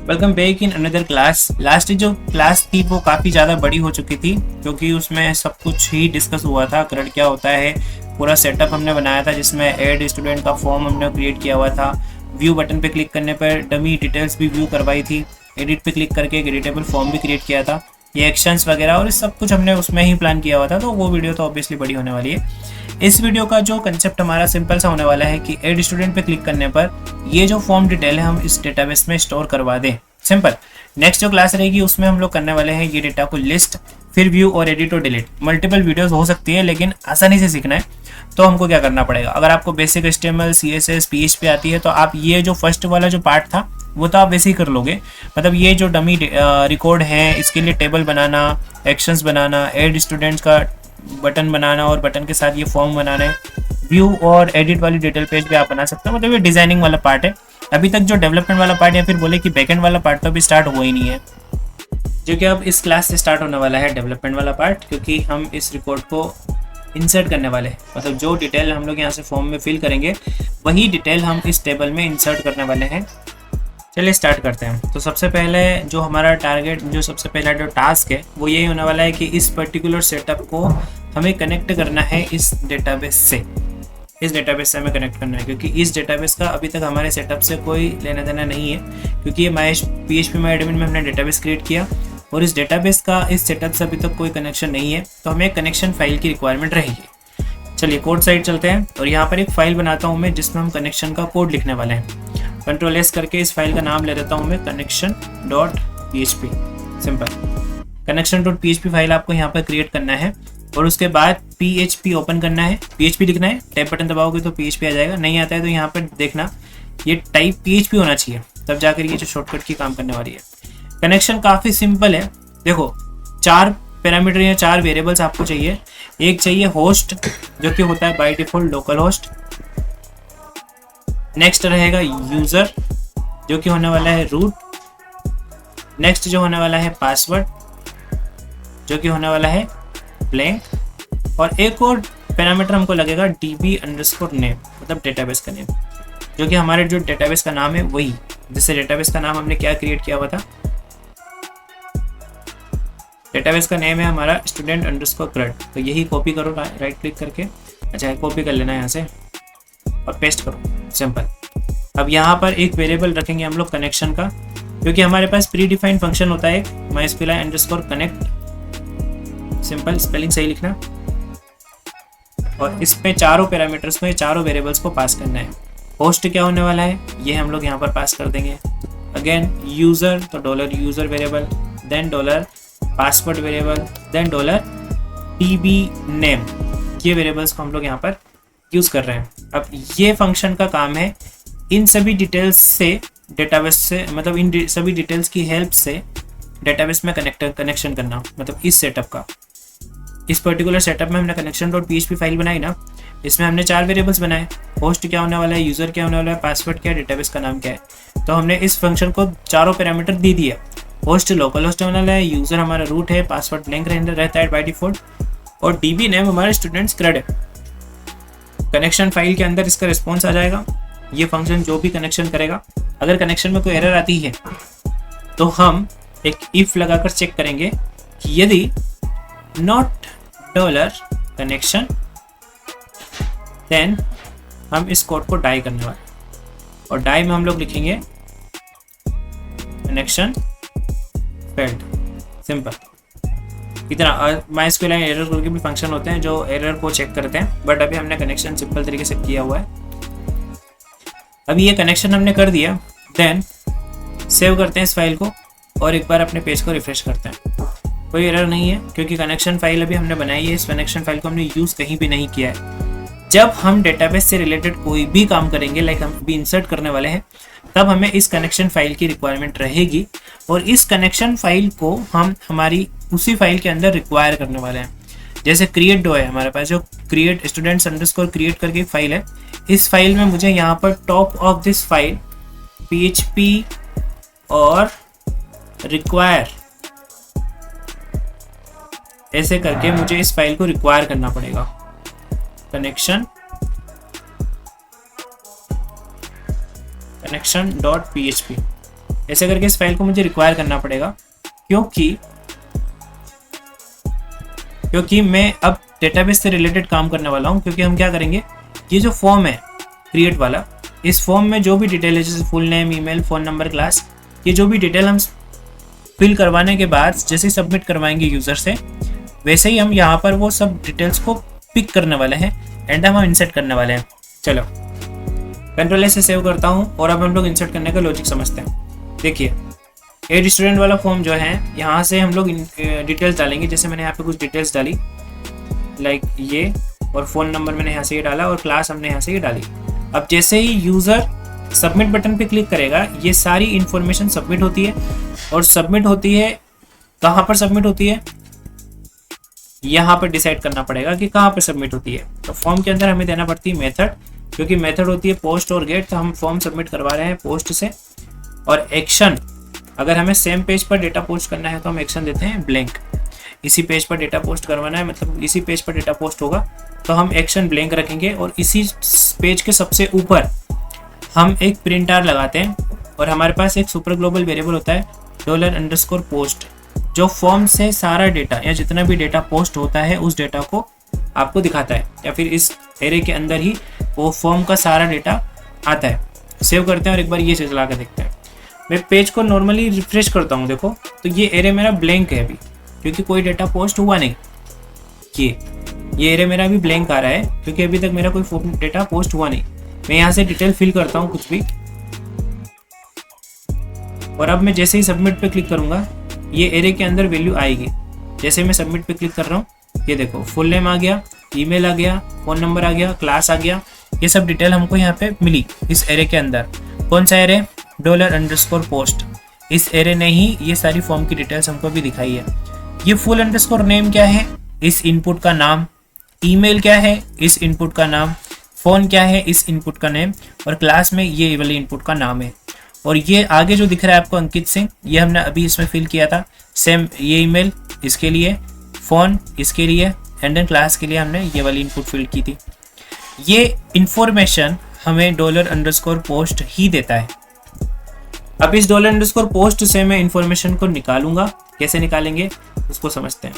Welcome back in another class. Last जो class थी वो काफ़ी ज़्यादा बड़ी हो चुकी थी क्योंकि उसमें सब कुछ ही डिस्कस हुआ था। करंट क्या होता है, पूरा सेटअप हमने बनाया था जिसमें ऐड स्टूडेंट का फॉर्म हमने क्रिएट किया हुआ था। व्यू बटन पे क्लिक करने पर डमी डिटेल्स भी व्यू करवाई थी। एडिट पे क्लिक करके एक एडिटेबल फॉर्म भी क्रिएट किया था। ये एक्शंस वगैरह और सब कुछ हमने उसमें ही प्लान किया हुआ था, तो वो वीडियो तो ऑब्वियसली बड़ी होने वाली है। इस वीडियो का जो कंसेप्ट हमारा सिंपल सा होने वाला है कि ऐड स्टूडेंट पे क्लिक करने पर ये जो फॉर्म डिटेल है हम इस डेटाबेस में स्टोर करवा दें। सिंपल। नेक्स्ट जो क्लास रहेगी उसमें हम लोग करने वाले हैं ये डेटा को लिस्ट, फिर व्यू और एडिट और डिलीट। मल्टीपल वीडियोस हो सकती है लेकिन आसानी से सीखना है तो हमको क्या करना पड़ेगा। अगर आपको बेसिक HTML, CSS, PHP आती है तो आप ये जो फर्स्ट वाला जो पार्ट था वो तो आप वैसे ही कर लोगे। मतलब ये जो डमी रिकॉर्ड है इसके लिए टेबल बनाना, एक्शंस बनाना, ऐड स्टूडेंट्स का बटन बनाना और बटन के साथ ये फॉर्म बनाना है। व्यू और एडिट वाली डिटेल पेज भी आप बना सकते हो। मतलब ये डिजाइनिंग वाला पार्ट है। अभी तक जो डेवलपमेंट वाला पार्ट या फिर बोले कि बैकएंड वाला पार्ट तो अभी स्टार्ट हुआ ही नहीं है, जो कि अब इस क्लास से स्टार्ट होने वाला है डेवलपमेंट वाला पार्ट, क्योंकि हम इस रिकॉर्ड को इंसर्ट करने वाले हैं। मतलब जो डिटेल हम लोग यहाँ से फॉर्म में फिल करेंगे वही डिटेल हम इस टेबल में इंसर्ट करने वाले हैं। चलिए स्टार्ट करते हैं। तो सबसे पहले जो हमारा टारगेट, जो सबसे पहला जो टास्क है वो यही होने वाला है कि इस पर्टिकुलर सेटअप को हमें कनेक्ट करना है इस डेटाबेस से। इस डेटाबेस से हमें कनेक्ट करना है क्योंकि इस डेटाबेस का अभी तक हमारे सेटअप से कोई लेना देना नहीं है, क्योंकि ये PHP माई एडमिन में हमने डेटाबेस क्रिएट किया और इस डेटाबेस का इस सेटअप से अभी तक कोई कनेक्शन नहीं है, तो हमें कनेक्शन फाइल की रिक्वायरमेंट रहेगी। चलिए कोड साइड चलते हैं और यहाँ पर एक फाइल बनाता हूँ मैं जिसमें हम कनेक्शन का कोड लिखने वाले हैं। Ctrl+S करके इस फाइल का नाम ले देता हूँ मैं connection.php। सिंपल। connection.php फाइल आपको यहाँ पर क्रिएट करना है और उसके बाद PHP ओपन करना है, PHP लिखना है। टैब बटन दबाओगे तो PHP आ जाएगा। नहीं आता है तो यहाँ पर देखना ये टाइप PHP होना चाहिए, तब जाकर ये जो शॉर्टकट की काम करने वाली है। कनेक्शन काफ़ी सिंपल है। देखो 4 पैरामीटर या 4 वेरिएबल्स आपको चाहिए। एक चाहिए होस्ट जो कि होता है by default local host. Next रहेगा यूज़र जो कि होने वाला है रूट। नेक्स्ट जो होने वाला है पासवर्ड जो कि होने वाला है ब्लैंक। और एक और पैरामीटर हमको लगेगा DB_name, मतलब डेटाबेस का नेम, जो कि हमारे जो डेटाबेस का नाम है वही, जिससे डेटाबेस का नाम हमने क्या क्रिएट किया हुआ था। डेटाबेस का नेम है हमारा student_CRUD। तो यही कॉपी करो राइट क्लिक करके। अच्छा कॉपी कर लेना यहाँ से और पेस्ट करो। सिंपल। अब यहाँ पर एक वेरिएबल रखेंगे हम लोग कनेक्शन का, क्योंकि हमारे पास प्री डिफाइंड फंक्शन होता है mysqli_connect। सिंपल, स्पेलिंग सही लिखना। और इसमें चारों पैरामीटर्स में चारों वेरिएबल्स को पास करना है। होस्ट क्या होने वाला है ये हम लोग यहाँ पर पास कर देंगे। अगेन यूज़र तो $user variable, then $password variable, then $dbname। ये वेरिएबल्स को हम लोग यहाँ पर यूज़ कर रहे हैं। अब ये फंक्शन का काम है इन सभी डिटेल्स से डेटाबेस से, मतलब इन सभी डिटेल्स की हेल्प से डेटाबेस में कनेक्शन करना। मतलब इस सेटअप का, इस पर्टिकुलर सेटअप में हमने connection.php फाइल बनाई ना, इसमें हमने 4 वेरिएबल्स बनाए। होस्ट क्या होने वाला है, यूज़र क्या होने वाला है, पासवर्ड क्या है, डेटाबेस का नाम क्या है। तो हमने इस फंक्शन को चारों पैरामीटर दे दिए। होस्ट लोकल होस्ट होने वाला है, यूज़र हमारा रूट है, पासवर्ड ब्लैंक रहता है बाय डिफॉल्ट, और DB_name हमारे स्टूडेंट्स CRUD है। कनेक्शन फाइल के अंदर इसका रिस्पॉन्स आ जाएगा। ये फंक्शन जो भी कनेक्शन करेगा, अगर कनेक्शन में कोई एरर आती है तो हम एक इफ लगाकर चेक करेंगे कि यदि नॉट $connection, देन हम इस कोड को डाई करने वाले, और डाई में हम लोग लिखेंगे कनेक्शन फेल्ड। सिंपल। इतना MySQL एरर करके भी फंक्शन होते हैं जो एरर को चेक करते हैं, बट अभी हमने कनेक्शन सिंपल तरीके से किया हुआ है। अभी ये कनेक्शन हमने कर दिया, देन सेव करते हैं इस फाइल को और एक बार अपने पेज को रिफ्रेश करते हैं। कोई एरर नहीं है क्योंकि कनेक्शन फाइल अभी हमने बनाई है। इस कनेक्शन फाइल को हमने यूज़ कहीं भी नहीं किया है। जब हम डेटाबेस से रिलेटेड कोई भी काम करेंगे, लाइक हम भी इंसर्ट करने वाले हैं, तब हमें इस कनेक्शन फाइल की रिक्वायरमेंट रहेगी और इस कनेक्शन फाइल को हम हमारी उसी फाइल के अंदर रिक्वायर करने वाले हैं। जैसे create है हमारे पास, जो create students_create करके एक फाइल है। इस फाइल में मुझे यहाँ पर top of this file PHP और रिक्वायर ऐसे करके मुझे इस फाइल को रिक्वायर करना पड़ेगा। कनेक्शन कनेक्शन डॉट php, ऐसे करके इस फाइल को मुझे रिक्वायर करना पड़ेगा, क्योंकि मैं अब डेटाबेस से रिलेटेड काम करने वाला हूँ। क्योंकि हम क्या करेंगे, ये जो फॉर्म है क्रिएट वाला, इस फॉर्म में जो भी डिटेल है जैसे full name, email, phone number, class, ये जो भी डिटेल हम फिल करवाने के बाद जैसे ही सबमिट करवाएंगे यूज़र से, वैसे ही हम यहाँ पर वो सब डिटेल्स को पिक करने वाले हैं एंड हम इंसर्ट करने वाले हैं। चलो कंट्रोल से सेव करता हूँ और अब हम लोग इंसर्ट करने का लॉजिक समझते हैं। देखिए एड स्टूडेंट वाला फॉर्म जो है, यहाँ से हम लोग डिटेल्स डालेंगे। जैसे मैंने यहाँ पे कुछ डिटेल्स डाली लाइक ये, और फ़ोन नंबर मैंने यहाँ से ये डाला, और क्लास हमने यहाँ से ये डाली। अब जैसे ही यूज़र सबमिट बटन पे क्लिक करेगा, ये सारी इन्फॉर्मेशन सबमिट होती है, और सबमिट होती है कहाँ पर सबमिट होती है, यहाँ पर डिसाइड करना पड़ेगा कि कहाँ पर सबमिट होती है। तो फॉर्म के अंदर हमें देना पड़ती है मेथड, क्योंकि मेथड होती है पोस्ट और गेट, तो हम फॉर्म सबमिट करवा रहे हैं पोस्ट से। और एक्शन, अगर हमें सेम पेज पर डेटा पोस्ट करना है तो हम एक्शन देते हैं ब्लैंक। इसी पेज पर डेटा पोस्ट करवाना है, मतलब इसी पेज पर डेटा पोस्ट होगा तो हम एक्शन ब्लैंक रखेंगे, और इसी पेज के सबसे ऊपर हम एक प्रिंट आर लगाते हैं, और हमारे पास एक सुपर ग्लोबल वेरिएबल होता है $_post, जो फॉर्म से सारा डेटा या जितना भी डेटा पोस्ट होता है उस डेटा को आपको दिखाता है, या फिर इस एरे के अंदर ही वो फॉर्म का सारा डेटा आता है। सेव करते हैं और एक बार ये चला के देखते हैं। मैं पेज को नॉर्मली रिफ्रेश करता हूँ, देखो तो ये एरे मेरा ब्लैंक है अभी, क्योंकि कोई डेटा पोस्ट हुआ नहीं। ये एरे मेरा अभी ब्लैंक आ रहा है क्योंकि अभी तक मेरा कोई डेटा पोस्ट हुआ नहीं। मैं यहाँ से डिटेल फिल करता हूँ कुछ भी, और अब मैं जैसे ही सबमिट पे क्लिक करूँगा ये एरे के अंदर वैल्यू आएगी। जैसे मैं सबमिट पे क्लिक कर रहा हूँ, ये देखो फुल नेम आ गया, ईमेल आ गया, फ़ोन नंबर आ गया, क्लास आ गया, ये सब डिटेल हमको यहाँ पे मिली इस एरे के अंदर। कौन सा एरे, $_post, इस एरे ने ही ये सारी फॉर्म की डिटेल्स हमको भी दिखाई है। ये फुल अंडरस्कोर नेम क्या है, इस इनपुट का नाम, ईमेल क्या है, इस इनपुट का नाम, फ़ोन क्या है, इस इनपुट का नेम, और क्लास में ये वाले इनपुट का नाम है। और ये आगे जो दिख रहा है आपको अंकित सिंह, ये हमने अभी इसमें फिल किया था। सेम ये ईमेल इसके लिए, फ़ोन इसके लिए, एंड देन क्लास के लिए हमने ये वाली इनपुट फिल की थी। ये इंफॉर्मेशन हमें $_post ही देता है। अब इस $_post से मैं इंफॉर्मेशन को निकालूंगा, कैसे निकालेंगे उसको समझते हैं।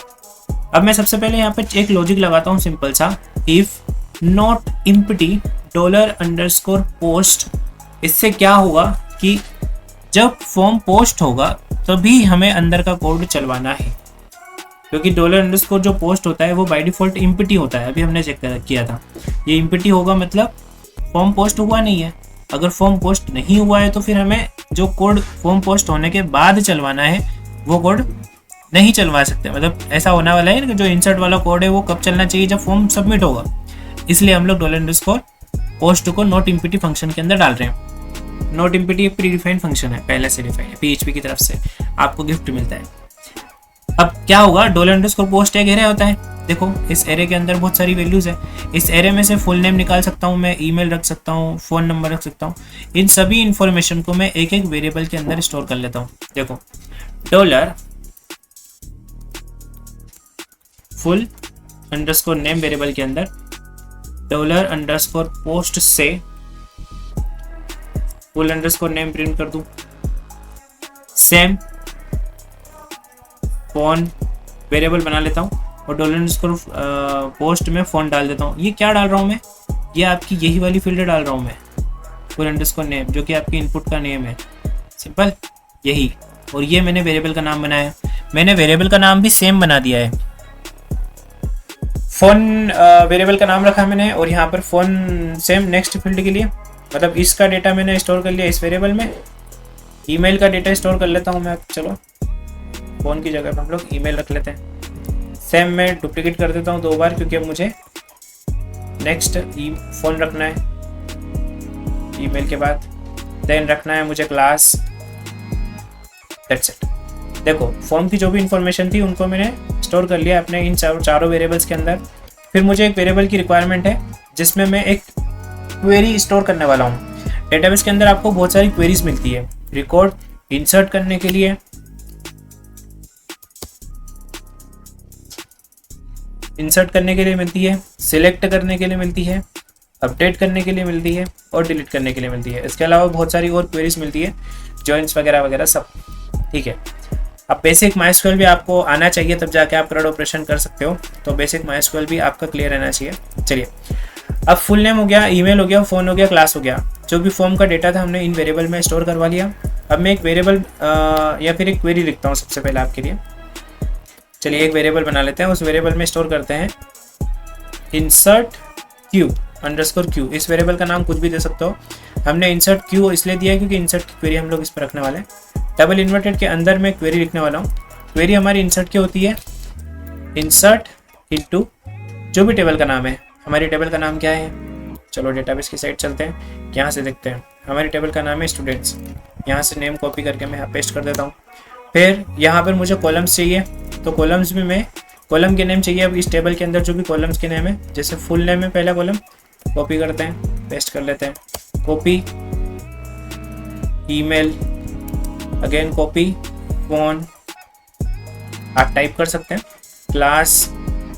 अब मैं सबसे पहले यहाँ पे एक लॉजिक लगाता हूँ सिंपल सा, इफ नॉट एम्प्टी $_post। इससे क्या होगा कि जब फॉर्म पोस्ट होगा तभी हमें अंदर का कोड चलवाना है, क्योंकि $_ जो पोस्ट होता है वो बाय डिफॉल्ट एम्प्टी होता है। अभी हमने चेक किया था, ये एम्प्टी होगा मतलब फॉर्म पोस्ट हुआ नहीं है। अगर फॉर्म पोस्ट नहीं हुआ है तो फिर हमें जो कोड फॉर्म पोस्ट होने के बाद चलवाना है वो कोड नहीं चलवा सकते। मतलब ऐसा होने वाला है ना कि जो इंसर्ट वाला कोड है वो कब चलना चाहिए, जब फॉर्म सबमिट होगा। इसलिए हम लोग $_post को नॉट एम्प्टी फंक्शन के अंदर डाल रहे हैं। नॉट एम्प्टी एक प्री डिफाइंड फंक्शन है, पहले से डिफाइंड है, PHP की तरफ से आपको गिफ्ट मिलता है। अब क्या होगा, $_post एक एरे होता है। देखो इस एरे के अंदर बहुत सारी वैल्यूज है। इस एरे में से फुल नेम निकाल सकता हूँ मैं, ईमेल रख सकता हूँ, फ़ोन नंबर रख सकता हूँ। इन सभी इंफॉर्मेशन को मैं एक एक वेरिएबल के अंदर स्टोर कर लेता हूँ। देखो $_full_name वेरिएबल के अंदर $_post से full_name प्रिंट कर दूं। सेम फ़ोन वेरिएबल बना लेता हूँ और $_post में फ़ोन डाल देता हूँ। ये क्या डाल रहा हूँ मैं, ये आपकी यही वाली फील्ड डाल रहा हूँ मैं, full_name, जो कि आपकी इनपुट का नेम है, सिंपल यही। और ये मैंने वेरिएबल का नाम बनाया। मैंने वेरिएबल का नाम भी सेम बना दिया है। फ़ोन वेरिएबल का नाम रखा मैंने, और यहाँ पर फ़ोन सेम नेक्स्ट फील्ड के लिए, मतलब इसका डेटा मैंने स्टोर कर लिया इस वेरिएबल में। ईमेल का डेटा स्टोर कर लेता हूँ मैं। चलो फ़ोन की जगह पर हम लोग ईमेल रख लेते हैं। सेम मैं डुप्लीकेट कर देता हूँ 2 बार, क्योंकि अब मुझे नेक्स्ट फ़ोन रखना है ईमेल के बाद, देन रखना है मुझे क्लास, दैट्स इट। देखो फॉर्म की जो भी इंफॉर्मेशन थी उनको मैंने स्टोर कर लिया अपने इन चारों वेरिएबल्स के अंदर। फिर मुझे एक वेरिएबल की रिक्वायरमेंट है जिसमें मैं एक क्वेरी स्टोर करने वाला हूँ। डेटाबेस के अंदर आपको बहुत सारी क्वेरीज मिलती है, रिकॉर्ड इंसर्ट करने के लिए, मिलती है, सिलेक्ट करने के लिए मिलती है, अपडेट करने के लिए मिलती है और डिलीट करने के लिए मिलती है। इसके अलावा बहुत सारी और क्वेरीज मिलती है, जॉइंट्स वगैरह वगैरह सब, ठीक है। अब बेसिक माइस्क्यूएल भी आपको आना चाहिए, तब जाके आप CRUD ऑपरेशन कर सकते हो। तो बेसिक माइस्क्यूएल भी आपका क्लियर रहना चाहिए। चलिए, अब फुल नेम हो गया, ईमेल हो गया, फ़ोन हो गया, क्लास हो गया, जो भी फॉर्म का डेटा था हमने इन वेरिएबल में स्टोर करवा लिया। अब मैं एक वेरिएबल या फिर एक क्वेरी लिखता हूँ सबसे पहले आपके लिए। चलिए एक वेरिएबल बना लेते हैं, उस वेरिएबल में स्टोर करते हैं इंसर्ट क्यू अंडरस्कोर क्यू। इस वेरिएबल का नाम कुछ भी दे सकते हो। हमने इंसर्ट क्यू इसलिए दिया है क्योंकि इंसर्ट की क्वेरी हम लोग इस पर रखने वाले हैं। डबल इन्वर्टेड के अंदर मैं क्वेरी लिखने वाला हूँ। क्वेरी हमारी इंसर्ट की होती है इंसर्ट इनटू जो भी टेबल का नाम है। हमारी टेबल का नाम क्या है, चलो डेटाबेस की साइड चलते हैं, यहाँ से देखते हैं। हमारी टेबल का नाम है स्टूडेंट्स। यहाँ से नेम कॉपी करके मैं यहाँ पेस्ट कर देता हूँ। फिर यहाँ पर मुझे कॉलम्स चाहिए, तो कॉलम्स में मैं कॉलम के नेम चाहिए। अब इस टेबल के अंदर जो भी कॉलम्स के नेम है, जैसे फुल नेम है पहला कॉलम, कॉपी करते हैं, पेस्ट कर लेते हैं, copy, email, again copy, phone, आप टाइप कर सकते हैं, क्लास,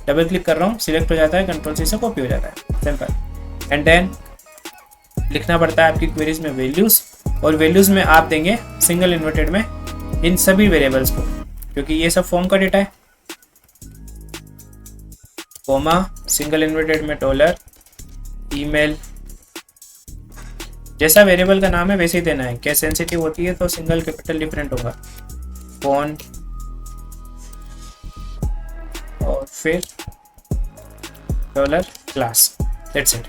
डबल क्लिक कर रहा हूँ, सिलेक्ट हो जाता है, कंट्रोल सी से कॉपी हो जाता है, सिंपल। एंड देन लिखना पड़ता है आपकी क्वेरीज में वैल्यूज, और वैल्यूज में आप देंगे सिंगल इन्वर्टेड में इन सभी वेरिएबल्स को, क्योंकि ये सब फॉर्म का डेटा है, कोमा, सिंगल इन्वर्टेड में डॉलर, ईमेल, जैसा वेरिएबल का नाम है वैसे ही देना है। केस सेंसिटिव होती है तो सिंगल कैपिटल डिफरेंट होगा, फोन, और फिर डॉलर क्लास, दैट्स इट।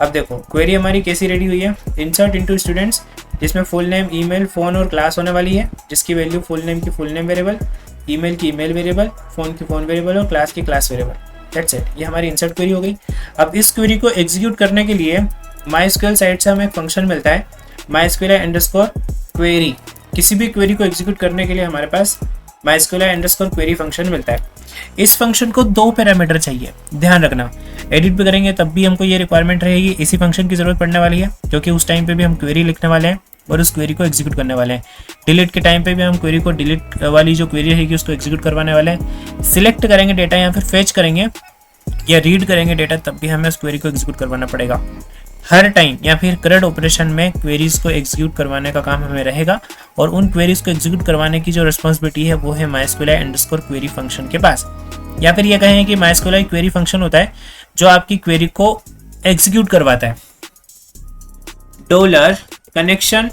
अब देखो क्वेरी हमारी कैसी रेडी हुई है, इंसर्ट इनटू स्टूडेंट्स, जिसमें फुल नेम, ईमेल, फोन और क्लास होने वाली है, जिसकी वैल्यू फुल नेम की फुल नेम वेरिएबल, ईमेल की ईमेल वेरिएबल, फोन की फोन वेरिएबल और क्लास की क्लास वेरिएबल, दैट्स इट। ये हमारी इंसर्ट क्वेरी हो गई। अब इस क्वेरी को एग्जीक्यूट करने के लिए माइस्क्यूएल साइट से हमें एक फंक्शन मिलता है mysqli_query। किसी भी क्वेरी को एग्जीक्यूट करने के लिए हमारे पास mysqli_query फंक्शन मिलता है। इस फंक्शन को 2 पैरामीटर चाहिए, ध्यान रखना। एडिट पे करेंगे तब भी हमको ये रिक्वायरमेंट रहेगी, इसी फंक्शन की जरूरत पड़ने वाली है, क्योंकि उस टाइम पे भी हम क्वेरी लिखने वाले हैं और उस क्वेरी को एग्जीक्यूट करने वाले हैं। डिलीट के टाइम पे भी हम क्वेरी को डिलीट वाली जो क्वेरी रहेगी उसको एग्जीक्यूट करवाने वाले हैं। सिलेक्ट करेंगे डेटा या फिर फेच करेंगे या रीड करेंगे डेटा, तब भी हमें उस क्वेरी को एग्जीक्यूट करवाना पड़ेगा। हर टाइम या फिर CRUD ऑपरेशन में क्वेरीज को एग्जीक्यूट करवाने का काम हमें रहेगा, और उन क्वेरीज को एग्जीक्यूट करवाने की जो रिस्पॉन्सिबिलिटी है वो है mysqli_query फंक्शन के पास। या फिर ये कहें कि mysqli_query फंक्शन होता है जो आपकी क्वेरी को एग्जीक्यूट करवाता है। डॉलर कनेक्शन,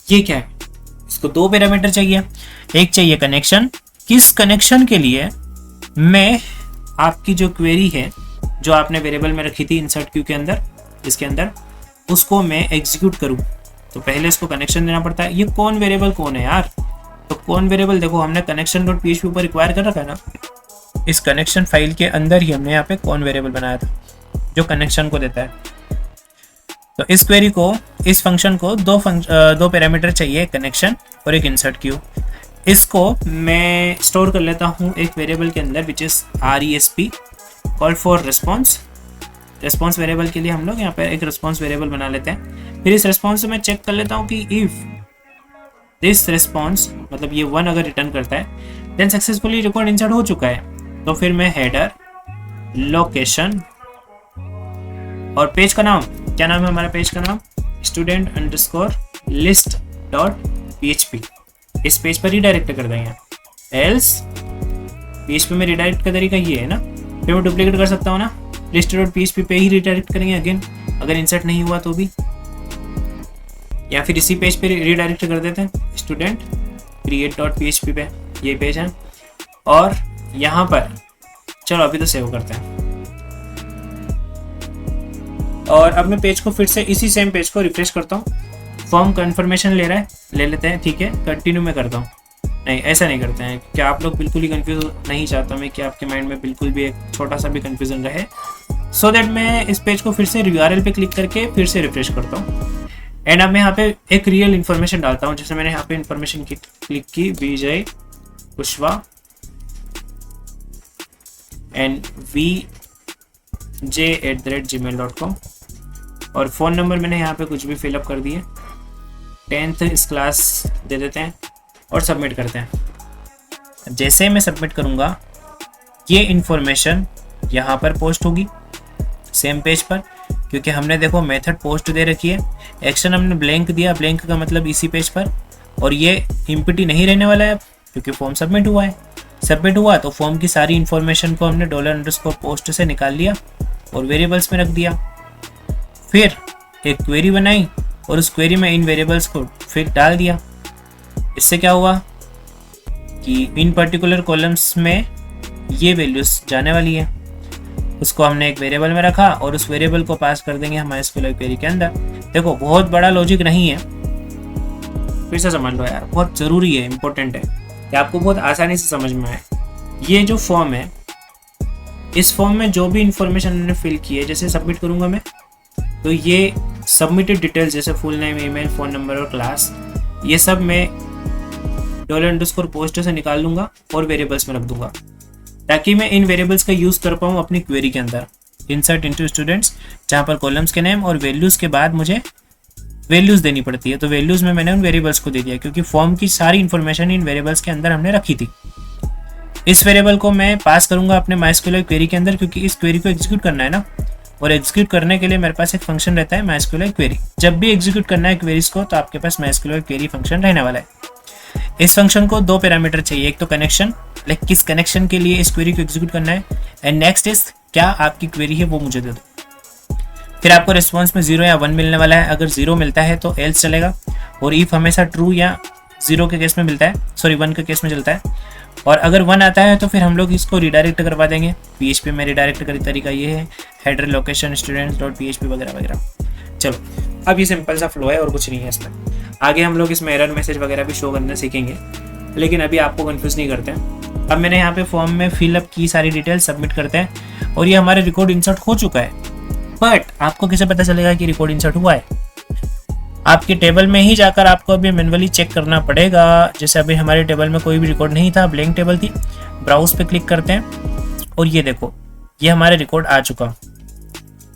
ये क्या है, इसको 2 पैरामीटर चाहिए। एक चाहिए कनेक्शन, किस कनेक्शन के लिए मैं आपकी जो क्वेरी है जो आपने वेरिएबल में रखी थी इंसर्ट क्यू के अंदर, इसके अंदर, उसको मैं एग्जीक्यूट करूं, तो पहले इसको कनेक्शन देना पड़ता है। ये कौन वेरिएबल कौन है यार, तो कौन वेरिएबल देखो हमने कनेक्शन.php ऊपर रिक्वायर कर रखा है ना, इस कनेक्शन फाइल के अंदर ही हमने यहाँ पे कौन वेरिएबल बनाया था जो कनेक्शन को देता है। तो इस क्वेरी को, इस फंक्शन को 2 पैरामीटर चाहिए, कनेक्शन और एक इंसर्ट क्यू। इसको मैं स्टोर कर लेता हूँ एक वेरिएबल के अंदर which is RESP, call for response. Response variable के लिए हम लोग यहाँ पर एक रिस्पॉन्स वेरिएबल बना लेते हैं। फिर इस रिस्पॉन्स से मैं चेक कर लेता हूँ कि इफ दिस रिस्पॉन्स, मतलब ये 1 अगर रिटर्न करता है, देन सक्सेसफुली रिकॉर्ड इंसर्ट हो चुका है। तो फिर मैं हेडर, लोकेशन और पेज का नाम, क्या नाम है हमारा पेज का नाम, student_list.php, इस पेज पर रिडायरेक्ट कर देंगे। एल्स PHP में रिडायरेक्ट का तरीका ये है ना, फिर मैं डुप्लीकेट कर सकता हूँ ना, list.php पे ही रिडायरेक्ट करेंगे अगेन, अगर इंसर्ट नहीं हुआ तो भी, या फिर इसी पेज पे रिडायरेक्ट कर देते हैं student create.php पे, ये पेज है। और यहाँ पर चलो अभी तो सेव करते हैं, और अब मैं पेज को फिर से इसी सेम पेज को रिफ्रेश करता हूँ। फॉर्म कंफर्मेशन ले रहा है, ले लेते हैं, ठीक है, कंटिन्यू में करता हूँ। नहीं, ऐसा नहीं करते हैं, क्या आप लोग बिल्कुल ही कंफ्यूज नहीं चाहता मैं कि आपके माइंड में बिल्कुल भी एक छोटा सा भी कंफ्यूजन रहे, सो दैट मैं इस पेज को फिर से URL पे क्लिक करके फिर से रिफ्रेश करता हूँ। एंड अब मैं यहाँ पे एक रियल इन्फॉर्मेशन डालता हूँ, जैसे मैंने यहाँ पे इन्फॉर्मेशन क्लिक की, विजय कुशवाहा एंड vj@gmail.com, और फ़ोन नंबर मैंने यहाँ पे कुछ भी फिलअप कर दिए, 10th इस क्लास दे देते हैं और सबमिट करते हैं। जैसे मैं सबमिट करूँगा ये इन्फॉर्मेशन यहाँ पर पोस्ट होगी, सेम पेज पर, क्योंकि हमने देखो मेथड पोस्ट दे रखी है, एक्शन हमने ब्लैंक दिया, ब्लैंक का मतलब इसी पेज पर, और ये एम्प्टी नहीं रहने वाला है क्योंकि फॉर्म सबमिट हुआ है। सबमिट हुआ तो फॉर्म की सारी इन्फॉर्मेशन को हमने $_ से निकाल लिया और वेरिएबल्स में रख दिया। फिर एक क्वेरी बनाई और उस क्वेरी में इन वेरिएबल्स को फिर डाल दिया। इससे क्या हुआ कि इन पर्टिकुलर कॉलम्स में ये वैल्यूज जाने वाली है, उसको हमने एक वेरिएबल में रखा और उस वेरिएबल को पास कर देंगे हमारे MySQL क्वेरी के अंदर। देखो बहुत बड़ा लॉजिक नहीं है, फिर से समझ लो यार, बहुत ज़रूरी है, इंपॉर्टेंट है कि आपको बहुत आसानी से समझ में आए। ये जो फॉर्म है, इस फॉर्म में जो भी इंफॉर्मेशन मैंने फिल की है, जैसे सबमिट करूँगा मैं, तो ये सबमिटेड डिटेल्स जैसे full name, email, phone number और क्लास, ये सब मैं $_ से निकाल लूँगा और वेरिएबल्स में रख दूँगा, ताकि मैं इन वेरिएबल्स का यूज़ कर पाऊँ अपनी क्वेरी के अंदर। इंसर्ट इनटू स्टूडेंट्स, जहाँ पर कॉलम्स के नेम और वैल्यूज़ के बाद मुझे वैल्यूज़ देनी पड़ती है, तो वैल्यूज़ में मैंने उन वेरिएबल्स को दे दिया, क्योंकि फॉर्म की सारी इन्फॉर्मेशन इन वेरिएबल्स के अंदर हमने रखी थी। इस वेरिएबल को मैं पास करूँगा अपने MySQL क्वेरी के अंदर, क्योंकि इस क्वेरी को एग्जीक्यूट करना है ना, और एग्जीक्यूट करने के लिए मेरे पास एक फंक्शन रहता है MySQL क्वेरी। जब भी एग्जीक्यूट करना है क्वेरीज को, तो आपके पास MySQL क्वेरी फंक्शन रहने वाला है। इस फंक्शन को 2 पैरामीटर चाहिए, एक तो कनेक्शन, लाइक किस कनेक्शन के लिए इस क्वेरी को एग्जीक्यूट करना है, एंड नेक्स्ट इज क्या आपकी क्वेरी है वो मुझे दे दो। फिर आपको रिस्पॉन्स में 0 या 1 मिलने वाला है। अगर 0 मिलता है तो एल्स चलेगा, और इफ हमेशा ट्रू या 0 के केस में मिलता है, सॉरी 1 के केस में चलता है, और अगर 1 आता है तो फिर हम लोग इसको रिडायरेक्ट करवा देंगे। PHP में रिडायरेक्ट का तरीका ये है, हेडर लोकेशन students.php वगैरह वगैरह। चलो अब ये सिंपल सा फ्लो है और कुछ नहीं है इसमें। आगे हम लोग इसमें एरर मैसेज वगैरह भी शो करना सीखेंगे, लेकिन अभी आपको कंफ्यूज नहीं करते हैं। अब मैंने यहाँ पे फॉर्म में फिलअप की सारी डिटेल सबमिट करते हैं और ये हमारे रिकॉर्ड इंसर्ट हो चुका है। बट आपको कैसे पता चलेगा कि रिकॉर्ड इंसर्ट हुआ है? आपके टेबल में ही जाकर आपको अभी मैन्युअली चेक करना पड़ेगा। जैसे अभी हमारे टेबल में कोई भी रिकॉर्ड नहीं था, ब्लैंक टेबल थी। ब्राउज पे क्लिक करते हैं और ये देखो, ये हमारे रिकॉर्ड आ चुका।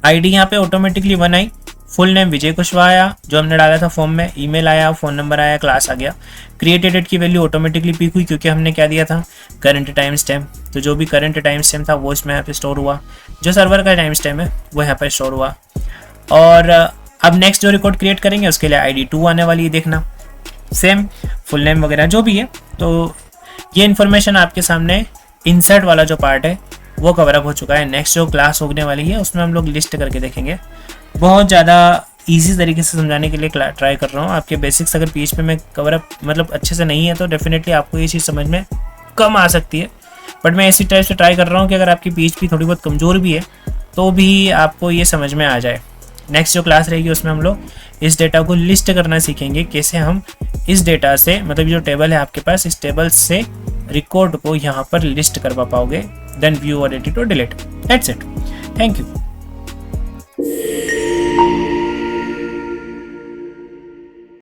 आईडी यहाँ पे ऑटोमेटिकली 1 आई, फुल नेम विजय कुशवाहा आया जो हमने डाला था फॉर्म में, ईमेल आया, फ़ोन नंबर आया, क्लास आ गया। क्रिएटेड डेट की वैल्यू ऑटोमेटिकली पिक हुई क्योंकि हमने क्या दिया था, करंट टाइम स्टैम्प। तो जो भी करंट टाइम स्टैम्प था वो इसमें यहाँ पे स्टोर हुआ, जो सर्वर का टाइम स्टैम्प है वो यहाँ पर स्टोर हुआ। और अब नेक्स्ट जो रिकॉर्ड क्रिएट करेंगे उसके लिए ID 2 आने वाली है, देखना सेम फुल नेम वगैरह जो भी है। तो ये इन्फॉर्मेशन आपके सामने इंसर्ट वाला जो पार्ट है वो कवर अप हो चुका है। नेक्स्ट जो क्लास होने वाली है उसमें हम लोग लिस्ट करके देखेंगे। बहुत ज़्यादा इजी तरीके से समझाने के लिए ट्राई कर रहा हूँ। आपके बेसिक्स अगर PHP में कवर अप मतलब अच्छे से नहीं है तो डेफिनेटली आपको ये चीज़ समझ में कम आ सकती है, बट मैं इसी टाइप से ट्राई कर रहा हूँ कि अगर आपकी PHP थोड़ी बहुत कमज़ोर भी है तो भी आपको ये समझ में आ जाए। नेक्स्ट जो क्लास रहेगी उसमें हम लोग इस डेटा को लिस्ट करना सीखेंगे, कैसे हम इस डेटा से मतलब जो टेबल है आपके पास, इस टेबल से रिकॉर्ड को यहाँ पर लिस्ट करवा पाओगे, देन व्यू और एडिट और delete. That's it, thank you.